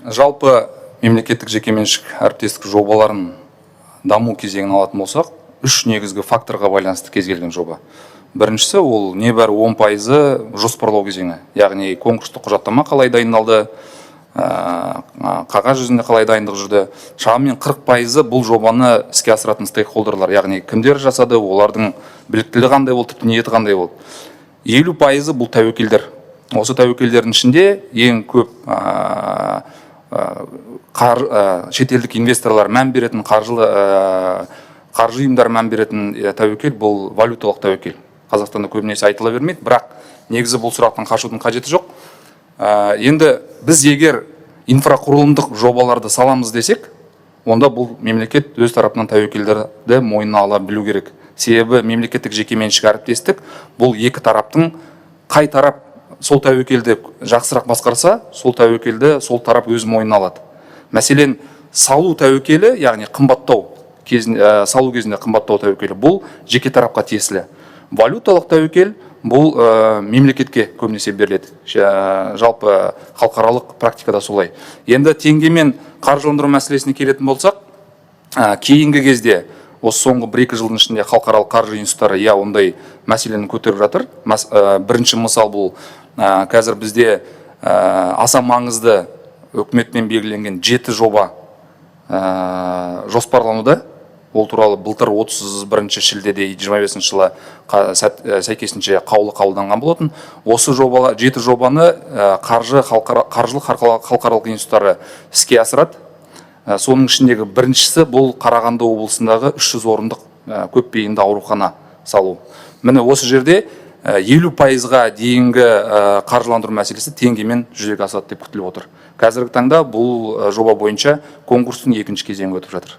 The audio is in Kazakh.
Жалпы мемлекеттік жекеменшік әріптестік жобаларын даму кезеңін алатын болсақ, үш негізгі факторға байланысты кез келген жоба. Біріншісі ол небәрі 10% жоспарлау кезеңі, яғни конкурстық құжаттама қалай дайындалды, қағаз жүзінде қалай дайындық жүрді. Шамамен 40% бұл жобаны іске асыратын стейкхолдерлар, яғни кімдер жасады, олардың біліктілігі қандай болды, тіпті ниеті қандай болды. 50% бұл тәуекелдер. Осы тәуекелдердің ішінде ең көп шетелдік инвесторлар мән беретін, қаржы ұйымдар мән беретін тәуекел бұл валюталық тәуекел. Қазақстанда көбінесе айтыла бермейді, бірақ негізі бұл сұрақтан қашудың қажеті жоқ. Енді біз егер инфрақұрылымдық жобаларды саламыз десек, онда бұл мемлекет өз тарапынан тәуекелдерді мойнына ала білу керек. Себебі мемлекеттік жекеменшік әріптестік бұл екі тараптың қай тарап сол тәуекелді жақсырақ басқарса, сол тәуекелді сол тарап өз мойнына алады. Мәселен, салу тәуекелі, яғни қымбаттау салу кезінде қымбаттау тәуекелі бұл жеке тарапқа тиесілі. Валюталық тәуекел бұл мемлекетке көбінесе беріледі. Жалпы халықаралық практикада солай. Енді теңгемен қаржыландыру мәселесіне келетін болсақ, кейінгі кезде осы соңғы 1-2 жылдың ішінде халықаралық қаржы институттары ондай мәселені көтеріп жатыр. Бірінші мысал бұл қазір бізде аса маңызды үкіметпен белгіленген 7 жоба жоспарлануда. Ол туралы былтыр 31 шілдеде 25 жылы сәйкесінше қаулы қабылданған болатын. Осы 7 жобаны қаржылық халықаралық институттары іске асырады. Соның ішіндегі біріншісі бұл Қарағанды облысындағы 300 орындық көпбейінді аурухана салу. Міне осы жерде 50%-ға дейінгі қаржыландыру мәселесі теңгемен жүзеге асады деп күтіліп отыр. Қазіргі таңда бұл жоба бойынша конкурстың екінші кезеңі өтіп жатыр.